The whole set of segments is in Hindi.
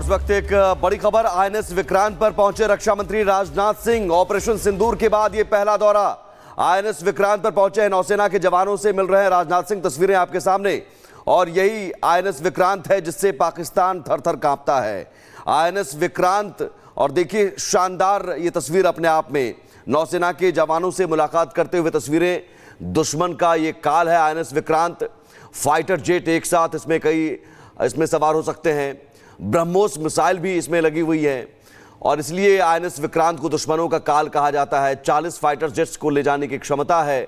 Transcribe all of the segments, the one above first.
इस वक्त एक बड़ी खबर, आईएनएस विक्रांत पर पहुंचे रक्षा मंत्री राजनाथ सिंह। ऑपरेशन सिंदूर के बाद ये पहला दौरा। आईएनएस विक्रांत पर पहुंचे हैं, नौसेना के जवानों से मिल रहे हैं राजनाथ सिंह। तस्वीरें आपके सामने, और यही आईएनएस विक्रांत है जिससे पाकिस्तान थर थर कांपता है। आईएनएस विक्रांत, और देखिए शानदार ये तस्वीर अपने आप में, नौसेना के जवानों से मुलाकात करते हुए तस्वीरें। दुश्मन का ये काल है आईएनएस विक्रांत। फाइटर जेट एक साथ इसमें सवार हो सकते हैं। ब्रह्मोस मिसाइल भी इसमें लगी हुई है, और इसलिए आईएनएस विक्रांत को दुश्मनों का काल कहा जाता है। 40 फाइटर जेट्स को ले जाने की क्षमता है।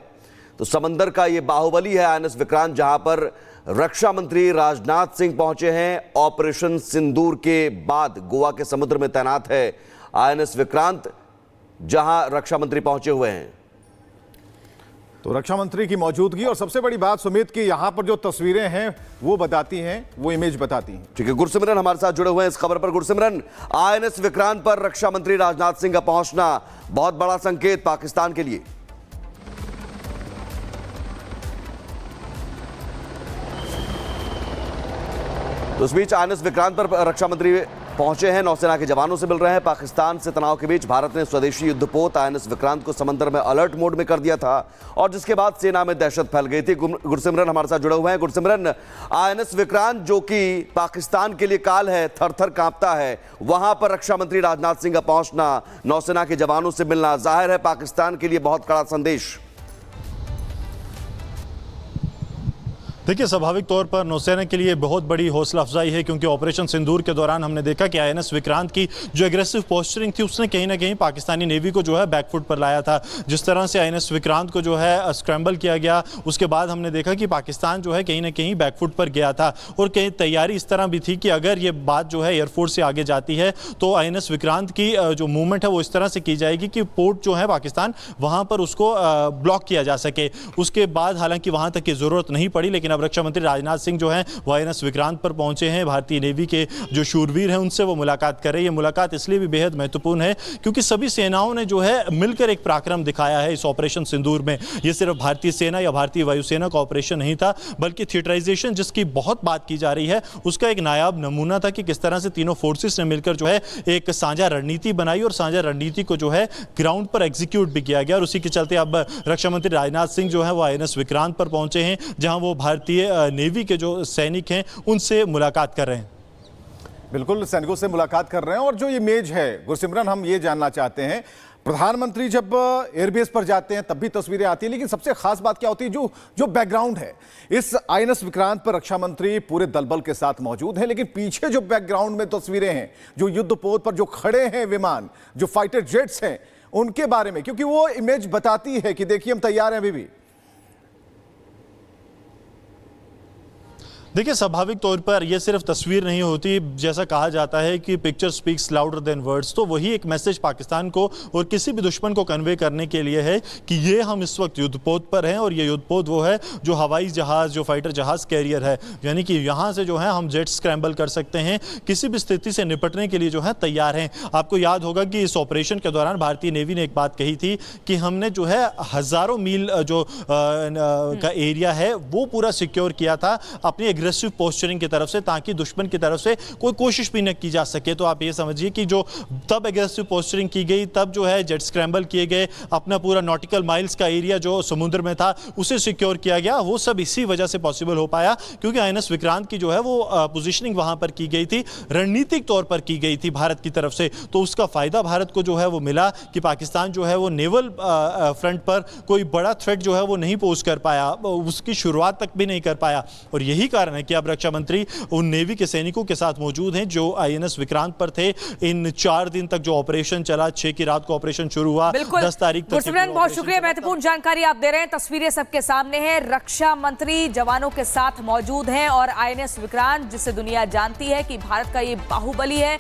तो समंदर का ये बाहुबली है आईएनएस विक्रांत, जहां पर रक्षा मंत्री राजनाथ सिंह पहुंचे हैं। ऑपरेशन सिंदूर के बाद गोवा के समुद्र में तैनात है आईएनएस विक्रांत, जहां रक्षा मंत्री पहुंचे हुए हैं। तो रक्षा मंत्री की मौजूदगी, और सबसे बड़ी बात सुमित की यहां पर जो तस्वीरें हैं वो बताती हैं, वो इमेज बताती हैं। ठीक है, गुरसिमरन हमारे साथ जुड़े हुए हैं इस खबर पर। गुरसिमरन, आईएनएस विक्रांत पर रक्षा मंत्री राजनाथ सिंह का पहुंचना बहुत बड़ा संकेत पाकिस्तान के लिए। तो इस बीच आईएनएस विक्रांत पर रक्षा मंत्री पहुंचे हैं, नौसेना के जवानों से मिल रहे हैं। पाकिस्तान से तनाव के बीच भारत ने स्वदेशी युद्धपोत आईएनएस विक्रांत को समंदर में अलर्ट मोड में कर दिया था, और जिसके बाद सेना में दहशत फैल गई थी। गुरसिमरन हमारे साथ जुड़े हुए हैं। गुरसिमरन, आईएनएस विक्रांत जो कि पाकिस्तान के लिए काल है, थर थर कांपता है, वहां पर रक्षा मंत्री राजनाथ सिंह का पहुंचना, नौसेना के जवानों से मिलना, जाहिर है पाकिस्तान के लिए बहुत कड़ा संदेश। देखिए, स्वाभाविक तौर पर नौसेना के लिए बहुत बड़ी हौसला अफजाई है, क्योंकि ऑपरेशन सिंदूर के दौरान हमने देखा कि आईएनएस विक्रांत की जो एग्रेसिव पोस्चरिंग थी उसने कहीं ना कहीं पाकिस्तानी नेवी को जो है बैकफुट पर लाया था। जिस तरह से आईएनएस विक्रांत को जो है स्क्रैम्बल किया गया, उसके बाद हमने देखा कि पाकिस्तान जो है कहीं ना कहीं बैकफुट पर गया था, और कहीं तैयारी इस तरह भी थी कि अगर ये बात जो है एयरफोर्स से आगे जाती है तो आईएनएस विक्रांत की जो मूवमेंट है वो इस तरह से की जाएगी कि पोर्ट जो है पाकिस्तान, वहां पर उसको ब्लॉक किया जा सके। उसके बाद हालांकि वहां तक की जरूरत नहीं पड़ी, लेकिन अब रक्षा मंत्री राजनाथ सिंह जो हैं वो आईएनएस विक्रांत पर पहुंचे हैं। भारतीय नेवी के जो शूरवीर हैं उनसे वो मुलाकात कर रहे हैं। ये मुलाकात इसलिए भी बेहद महत्वपूर्ण है क्योंकि सभी सेनाओं ने जो है मिलकर एक पराक्रम दिखाया है इस ऑपरेशन सिंदूर में। ये सिर्फ भारतीय सेना या भारतीय वायुसेना का ऑपरेशन नहीं था, बल्कि थिएटराइजेशन जिसकी बहुत बात की जा रही है उसका एक नायाब नमूना था कि किस तरह से तीनों फोर्सेस ने मिलकर जो है एक साझा रणनीति बनाई, और साझा रणनीति को जो है ग्राउंड पर एग्जीक्यूट भी किया गया। और उसी के चलते अब रक्षा मंत्री राजनाथ सिंह जो है वो आईएनएस विक्रांत पर पहुंचे हैं, जहां वो भारतीय नेवी के जो सैनिक हैं उनसे मुलाकात कर रहे हैं। बिल्कुल, सैनिकों से मुलाकात कर रहे हैं। और जो इमेज है गुरसिमरन, हम ये जानना चाहते हैं, प्रधानमंत्री जब एयरबेस पर जाते हैं तब भी तस्वीरें आती हैं, लेकिन सबसे खास बात क्या होती है, जो बैकग्राउंड है इस आईएनएस विक्रांत पर रक्षा मंत्री पूरे दलबल के साथ मौजूद है, लेकिन पीछे जो बैकग्राउंड में तस्वीरें हैं, जो युद्धपोत पर जो खड़े हैं विमान, जो फाइटर जेट्स हैं, उनके बारे में, क्योंकि वो इमेज बताती है कि देखिए हम तैयार हैं अभी भी। देखिए, स्वाभाविक तौर पर यह सिर्फ तस्वीर नहीं होती, जैसा कहा जाता है कि picture speaks louder than words. तो वही एक मैसेज पाकिस्तान को और किसी भी दुश्मन को कन्वे करने के लिए है कि ये हम इस वक्त युद्धपोत पर हैं, और ये युद्धपोत वो है जो हवाई जहाज, जो फाइटर जहाज कैरियर है, यानी कि यहाँ से जो है हम जेट स्क्रैम्बल कर सकते हैं, किसी भी स्थिति से निपटने के लिए जो है तैयार हैं। आपको याद होगा कि इस ऑपरेशन के दौरान भारतीय नेवी ने एक बात कही थी कि हमने जो है हजारों मील जो का एरिया है वो पूरा सिक्योर किया था अपनी एग्रेसिव पोस्चरिंग की तरफ से, ताकि दुश्मन की तरफ से कोई कोशिश भी न की जा सके। तो आप ये समझिए कि जो तब एग्रेसिव पोस्चरिंग की गई, तब जो है जेट स्क्रैम्बल किए गए, अपना पूरा नॉटिकल माइल्स का एरिया जो समुद्र में था उसे सिक्योर किया गया। वो सब इसी वजह से पॉसिबल हो पाया क्योंकि आईएनएस विक्रांत की जो है वो पोजिशनिंग वहां पर की गई थी, रणनीतिक तौर पर की गई थी भारत की तरफ से। तो उसका फायदा भारत को जो है वो मिला कि पाकिस्तान जो है वो नेवल फ्रंट पर कोई बड़ा थ्रेट जो है वो नहीं पोज कर पाया, उसकी शुरुआत तक भी नहीं कर पाया। और यही कारण है कि अब रक्षा मंत्री उन नेवी के सैनिकों के साथ मौजूद हैं जो आईएनएस विक्रांत पर थे। इन 4 दिन तक जो ऑपरेशन चला, 6 की रात को ऑपरेशन शुरू हुआ, 10 तारीख तक। गुरसिमरन, बहुत शुक्रिया, महत्वपूर्ण जानकारी आप दे रहे हैं। तस्वीरें सबके सामने हैं, रक्षा मंत्री जवानों के साथ मौजूद हैं, और आईएनएस विक्रांत जिसे दुनिया जानती है कि भारत का ये बाहुबली है,